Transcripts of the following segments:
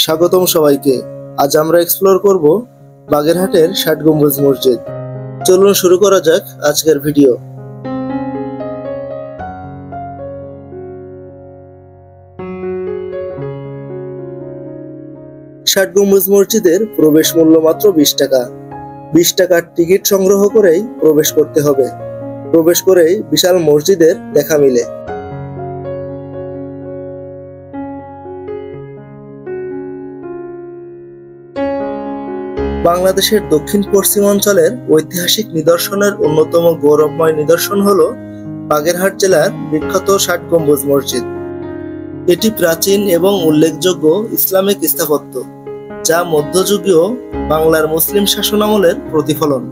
স্বাগতম সবাইকে। আজ আমরা এক্সপ্লোর করব বাগেরহাটের ৬০ গম্বুজ মসজিদ। চলুন শুরু করা যাক আজকের ভিডিও। ষাট গম্বুজ মসজিদের প্রবেশ মূল্য মাত্র ২০ টাকা। ২০ টাকার টিকিট সংগ্রহ করেই প্রবেশ করতে হবে। প্রবেশ করেই বিশাল মসজিদের দেখা মিলে। বাংলাদেশের দক্ষিণ পশ্চিম অঞ্চলের ঐতিহাসিক নিদর্শনের অন্যতম গৌরবময় নিদর্শন হল বাগেরহাট জেলার বিখ্যাত ৬০ গম্বুজ মসজিদ। এটি প্রাচীন এবং উল্লেখযোগ্য ইসলামিক স্থাপত্য, যা মধ্যযুগীয় বাংলার মুসলিম শাসনামলের প্রতিফলন।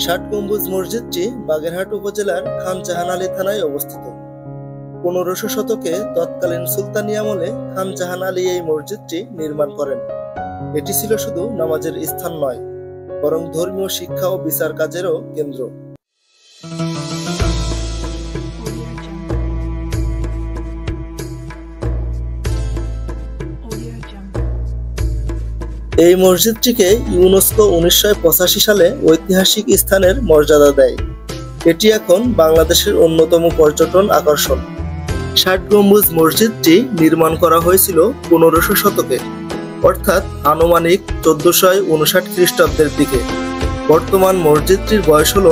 ষাট গম্বুজ মসজিদটি বাগেরহাট উপজেলার খান জাহান আলী থানায় অবস্থিত। ১৫০০ শতকে তৎকালীন সুলতানি আমলে খান জাহান আলী এই মসজিদটি নির্মাণ করেন। এটি ছিল শুধু নামাজের স্থান নয়, বরং ধর্মীয় শিক্ষা ও বিচার কাজেরও কেন্দ্র। এই মসজিদটিকে ইউনেস্কো ১৯৮৫ সালে ঐতিহাসিক স্থানের মর্যাদা দেয়। এটি এখন বাংলাদেশের অন্যতম পর্যটন আকর্ষণ। ৬০ গম্বুজ মসজিদটি নির্মাণ করা হয়েছিল ১৫০০ শতকে, অর্থাৎ আনুমানিক ১৪৫৯ খ্রিস্টাব্দের দিকে। বর্তমান মসজিদটির বয়স হল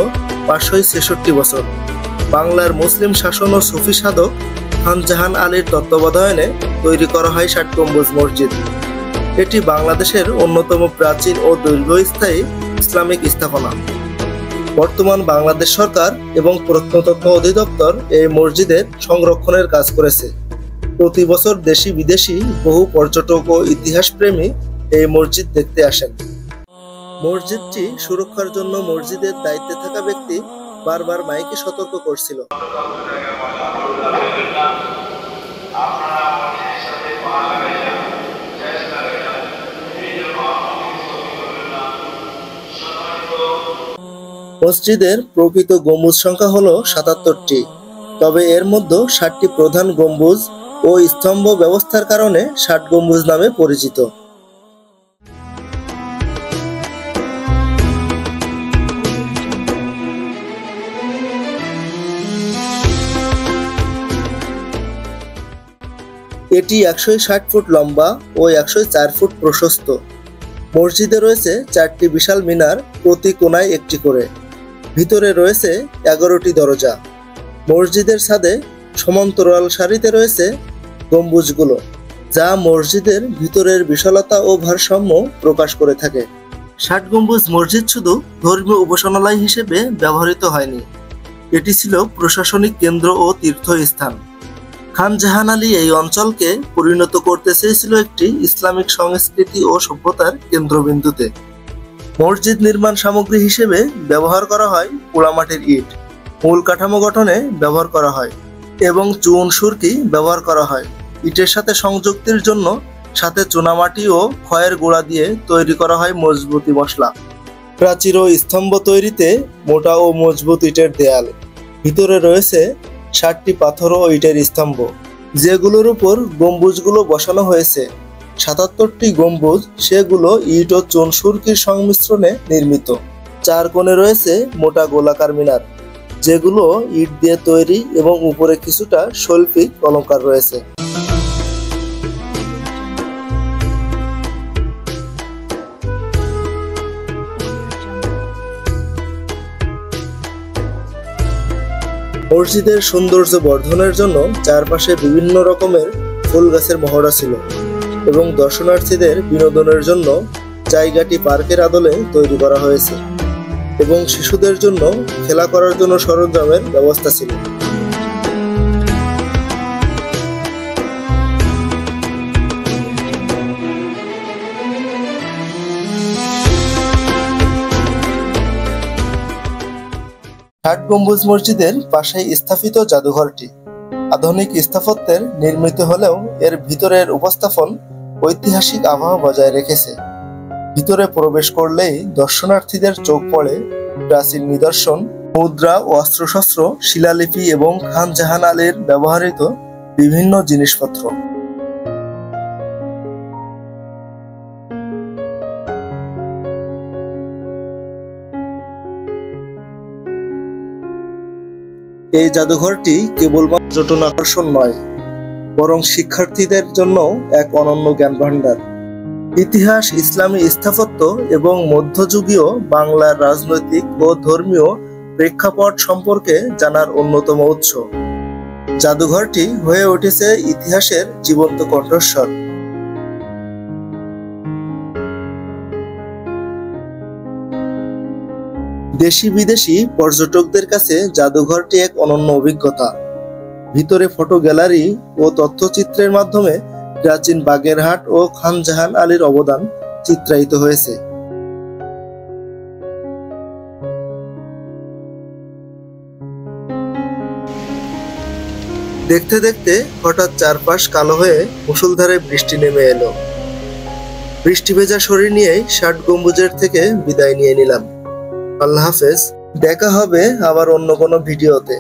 ৫৬৬ বছর। বাংলার মুসলিম শাসন ও সুফি সাধক খান জাহান আলীর তত্ত্বাবধানে তৈরি করা হয় ৬০ গম্বুজ মসজিদ। এটি বাংলাদেশের অন্যতম প্রাচীন ও দীর্ঘস্থায়ী ইসলামিক স্থাপনা। বর্তমান বাংলাদেশ সরকার এবং প্রত্নতত্ত্ব অধিদপ্তর এই মসজিদের সংরক্ষণের কাজ করেছে। প্রতি বছর দেশি বিদেশি বহু পর্যটক ও ইতিহাসপ্রেমী এই মসজিদ দেখতে আসেন। মসজিদটি সুরক্ষার জন্য মসজিদের দায়িত্বে থাকা ব্যক্তি বারবার মাইকে সতর্ক করছিল। মসজিদের প্রকৃত গম্বুজ সংখ্যা হল ৭৭টি, তবে এর মধ্যে ৬০টি প্রধান গম্বুজ ও স্তম্ভ ব্যবস্থার কারণে ৬০ গম্বুজ নামে পরিচিত। এটি ১৬০ ফুট লম্বা ও ১০৪ ফুট প্রশস্ত। মসজিদে রয়েছে ৪টি বিশাল মিনার, প্রতি কোণায় একটি করে। ভিতরে রয়েছে ১১টি দরজা। মসজিদের ছাদে সমান্তরাল সারিতে রয়েছে গম্বুজগুলো, যা মসজিদের ভিতরের বিশালতা ও ভারসাম্য প্রকাশ করে থাকে। ৬০ গম্বুজ মসজিদ শুধু ধর্মীয় উপাসনালয় হিসেবে ব্যবহৃত হয়নি, এটি ছিল প্রশাসনিক কেন্দ্র ও তীর্থস্থান। খান জাহান আলী এই অঞ্চলকে পরিণত করতে চেয়েছিল একটি ইসলামিক সংস্কৃতি ও সভ্যতার কেন্দ্রবিন্দুতে। মসজিদ নির্মাণ সামগ্রী হিসেবে ব্যবহার করা হয় পোড়ামাটির ইট, মূল কাঠামো গঠনে ব্যবহার করা হয় এবং চুন সুরকি ব্যবহার করা হয়। ইটের সাথে সংযুক্তির জন্য সাথে চুনামাটি ও খয়ের গুঁড়া দিয়ে তৈরি করা হয় মজবুতি মশলা। প্রাচীর ও স্তম্ভ তৈরিতে মোটা ও মজবুত ইটের দেয়াল। ভিতরে রয়েছে ৬০টি পাথর ও ইটের স্তম্ভ, যেগুলোর উপর গম্বুজগুলো বসানো হয়েছে। ৭৭টি গম্বুজ সেগুলো ইট ও চুন সুরকির সংমিশ্রণে নির্মিত। ৪ কোণে রয়েছে মোটা গোলাকার মিনার, যেগুলো ইট দিয়ে তৈরি এবং উপরে কিছুটা শৈল্পিক অলঙ্কার রয়েছে। মসজিদের সৌন্দর্য বর্ধনের জন্য চারপাশে বিভিন্ন রকমের ফুল গাছের মহড়া ছিল এবং দর্শনার্থীদের বিনোদনের জন্য জায়গাটি পার্কের আদলে তৈরি করা হয়েছে এবং শিশুদের জন্য খেলা করার জন্য সরঞ্জামের ব্যবস্থা ছিল। ষাট গম্বুজ মসজিদের পাশেই স্থাপিত জাদুঘরটি আধুনিক স্থাপত্যের নির্মিত হলেও এর ভিতরের উপস্থাপন ঐতিহাসিক আবহাওয়া বজায় রেখেছে। ভিতরে প্রবেশ করলেই দর্শনার্থীদের চোখ পড়ে প্রাচীন নিদর্শন মুদ্রা ও অস্ত্রশস্ত্র, শিলালিপি এবং খান জাহান আলীর ব্যবহৃত বিভিন্ন জিনিসপত্র। এই জাদুঘরটি কেবলমাত্র পর্যটন আকর্ষণ নয়, বরং শিক্ষার্থীদের জন্য এক অনন্য জ্ঞান ভাণ্ডার। ইতিহাস, ইসলামী স্থাপত্য এবং মধ্যযুগীয় বাংলার রাজনৈতিক ও ধর্মীয় প্রেক্ষাপট সম্পর্কে জানার অন্যতম উৎস। জাদুঘরটি হয়ে উঠেছে ইতিহাসের জীবন্ত কণ্ঠস্বর। দেশি বিদেশি পর্যটকদের কাছে জাদুঘরটি এক অনন্য অভিজ্ঞতা। ভিতরে ফটো গ্যালারি ও তথ্যচিত্রের মাধ্যমে প্রাচীন বাগেরহাট ও খান জাহান আলীর অবদান চিত্রায়িত হয়েছে। দেখতে দেখতে হঠাৎ চারপাশ কালো হয়ে মুষলধারে বৃষ্টি নেমে এলো। বৃষ্টি ভেজা শরীর নিয়েই ৬০ গম্বুজের থেকে বিদায় নিয়ে নিলাম। আল্লাহ হাফেজ। দেখা হবে আবার অন্য কোনো ভিডিওতে।